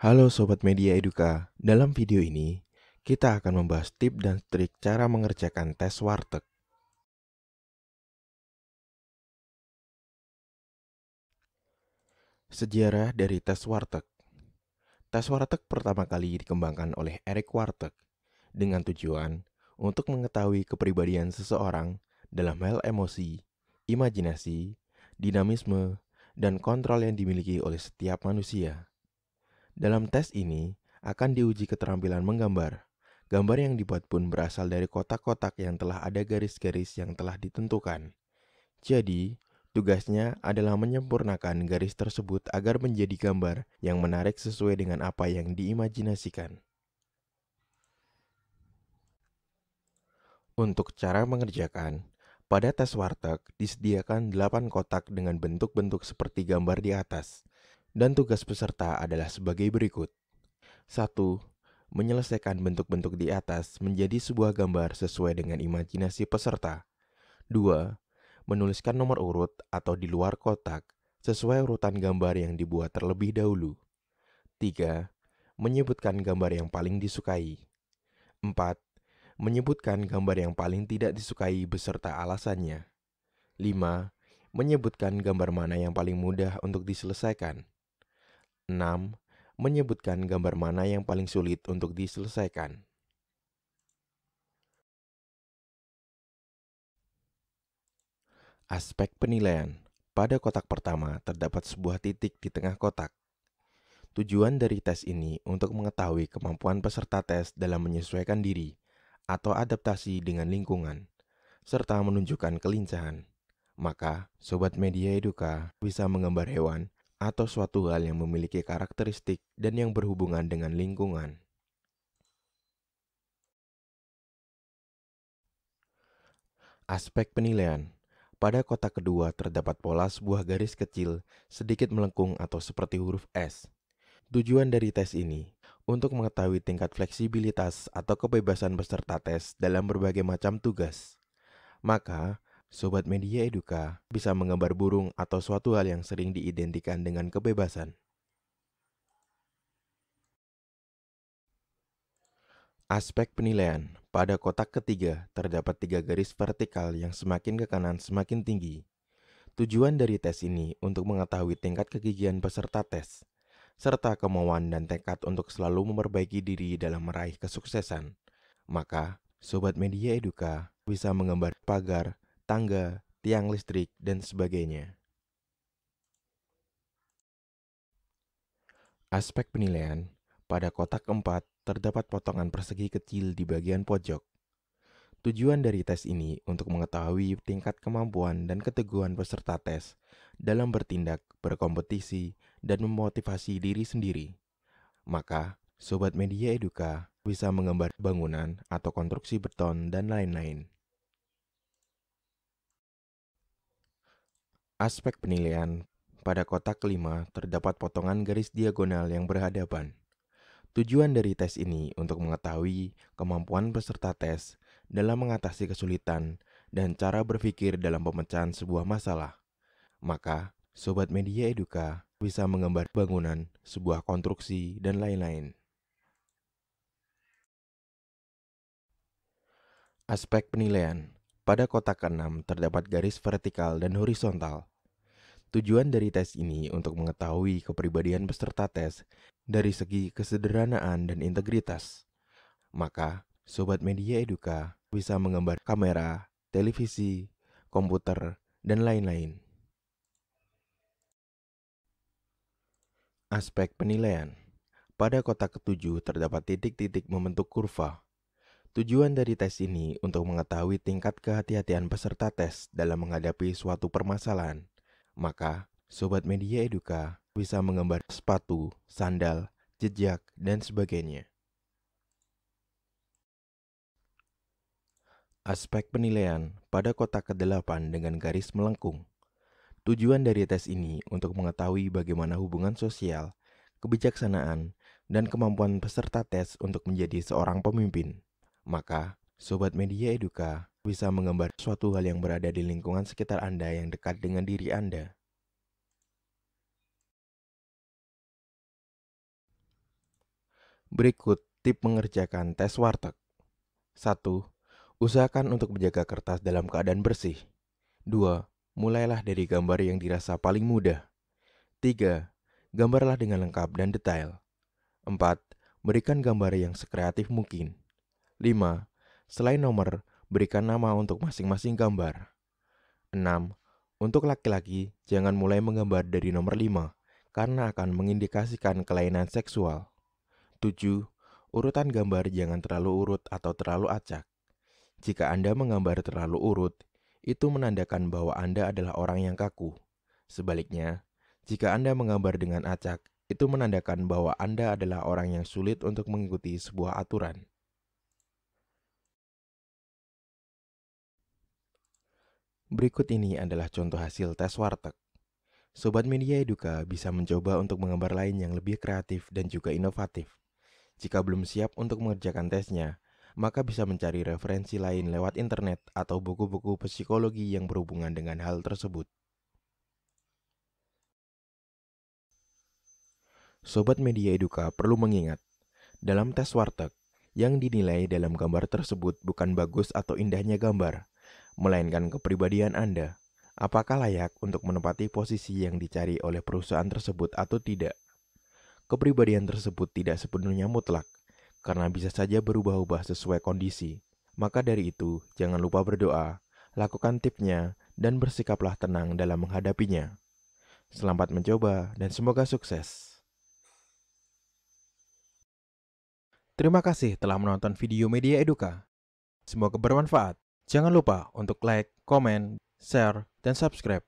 Halo Sobat Media Eduka, dalam video ini kita akan membahas tips dan trik cara mengerjakan tes warteg. Sejarah dari tes warteg. Tes warteg pertama kali dikembangkan oleh Erik Warteg dengan tujuan untuk mengetahui kepribadian seseorang dalam hal emosi, imajinasi, dinamisme, dan kontrol yang dimiliki oleh setiap manusia. Dalam tes ini akan diuji keterampilan menggambar. Gambar yang dibuat pun berasal dari kotak-kotak yang telah ada garis-garis yang telah ditentukan. Jadi, tugasnya adalah menyempurnakan garis tersebut agar menjadi gambar yang menarik sesuai dengan apa yang diimajinasikan. Untuk cara mengerjakan, pada tes warteg disediakan 8 kotak dengan bentuk-bentuk seperti gambar di atas. Dan tugas peserta adalah sebagai berikut. 1. Menyelesaikan bentuk-bentuk di atas menjadi sebuah gambar sesuai dengan imajinasi peserta. 2. Menuliskan nomor urut atau di luar kotak sesuai urutan gambar yang dibuat terlebih dahulu. 3. Menyebutkan gambar yang paling disukai. 4. Menyebutkan gambar yang paling tidak disukai beserta alasannya. 5. Menyebutkan gambar mana yang paling mudah untuk diselesaikan. 6. Menyebutkan gambar mana yang paling sulit untuk diselesaikan. Aspek penilaian. Pada kotak pertama terdapat sebuah titik di tengah kotak. Tujuan dari tes ini untuk mengetahui kemampuan peserta tes dalam menyesuaikan diri atau adaptasi dengan lingkungan, serta menunjukkan kelincahan. Maka, Sobat Media Eduka bisa menggambar hewan atau suatu hal yang memiliki karakteristik dan yang berhubungan dengan lingkungan. Aspek penilaian. Pada kotak kedua terdapat pola sebuah garis kecil sedikit melengkung atau seperti huruf S. Tujuan dari tes ini untuk mengetahui tingkat fleksibilitas atau kebebasan peserta tes dalam berbagai macam tugas. Maka, Sobat Media Eduka bisa menggambar burung atau suatu hal yang sering diidentikan dengan kebebasan. Aspek penilaian. Pada kotak ketiga terdapat 3 garis vertikal yang semakin ke kanan semakin tinggi. Tujuan dari tes ini untuk mengetahui tingkat kegigihan peserta tes, serta kemauan dan tekad untuk selalu memperbaiki diri dalam meraih kesuksesan. Maka, Sobat Media Eduka bisa menggambar pagar, tangga, tiang listrik, dan sebagainya. Aspek penilaian. Pada kotak keempat terdapat potongan persegi kecil di bagian pojok. Tujuan dari tes ini untuk mengetahui tingkat kemampuan dan keteguhan peserta tes dalam bertindak, berkompetisi, dan memotivasi diri sendiri. Maka, Sobat Media Eduka bisa menggambar bangunan atau konstruksi beton dan lain-lain. Aspek penilaian. Pada kotak kelima terdapat potongan garis diagonal yang berhadapan. Tujuan dari tes ini untuk mengetahui kemampuan peserta tes dalam mengatasi kesulitan dan cara berpikir dalam pemecahan sebuah masalah. Maka, Sobat Media Eduka bisa menggambar bangunan, sebuah konstruksi, dan lain-lain. Aspek penilaian. Pada kotak ke-6 terdapat garis vertikal dan horizontal. Tujuan dari tes ini untuk mengetahui kepribadian peserta tes dari segi kesederhanaan dan integritas. Maka, Sobat Media Eduka bisa menggambar kamera, televisi, komputer, dan lain-lain. Aspek penilaian. Pada kotak ketujuh terdapat titik-titik membentuk kurva. Tujuan dari tes ini untuk mengetahui tingkat kehati-hatian peserta tes dalam menghadapi suatu permasalahan. Maka, Sobat Media Eduka bisa menggambar sepatu, sandal, jejak, dan sebagainya. Aspek penilaian pada kotak ke-8 dengan garis melengkung. Tujuan dari tes ini untuk mengetahui bagaimana hubungan sosial, kebijaksanaan, dan kemampuan peserta tes untuk menjadi seorang pemimpin. Maka, Sobat Media Eduka bisa menggambar suatu hal yang berada di lingkungan sekitar Anda yang dekat dengan diri Anda. Berikut tip mengerjakan tes warteg. 1. Usahakan untuk menjaga kertas dalam keadaan bersih. 2. Mulailah dari gambar yang dirasa paling mudah. 3. Gambarlah dengan lengkap dan detail. 4. Berikan gambar yang sekreatif mungkin. 5. Selain nomor, berikan nama untuk masing-masing gambar. 6. Untuk laki-laki, jangan mulai menggambar dari nomor 5, karena akan mengindikasikan kelainan seksual. 7. Urutan gambar jangan terlalu urut atau terlalu acak. Jika Anda menggambar terlalu urut, itu menandakan bahwa Anda adalah orang yang kaku. Sebaliknya, jika Anda menggambar dengan acak, itu menandakan bahwa Anda adalah orang yang sulit untuk mengikuti sebuah aturan. Berikut ini adalah contoh hasil tes warteg. Sobat Media Eduka bisa mencoba untuk menggambar lain yang lebih kreatif dan juga inovatif. Jika belum siap untuk mengerjakan tesnya, maka bisa mencari referensi lain lewat internet atau buku-buku psikologi yang berhubungan dengan hal tersebut. Sobat Media Eduka perlu mengingat, dalam tes warteg, yang dinilai dalam gambar tersebut bukan bagus atau indahnya gambar, melainkan kepribadian Anda. Apakah layak untuk menempati posisi yang dicari oleh perusahaan tersebut atau tidak? Kepribadian tersebut tidak sepenuhnya mutlak, karena bisa saja berubah-ubah sesuai kondisi. Maka dari itu, jangan lupa berdoa, lakukan tipsnya, dan bersikaplah tenang dalam menghadapinya. Selamat mencoba dan semoga sukses. Terima kasih telah menonton video Media Eduka. Semoga bermanfaat. Jangan lupa untuk like, komen, share, dan subscribe.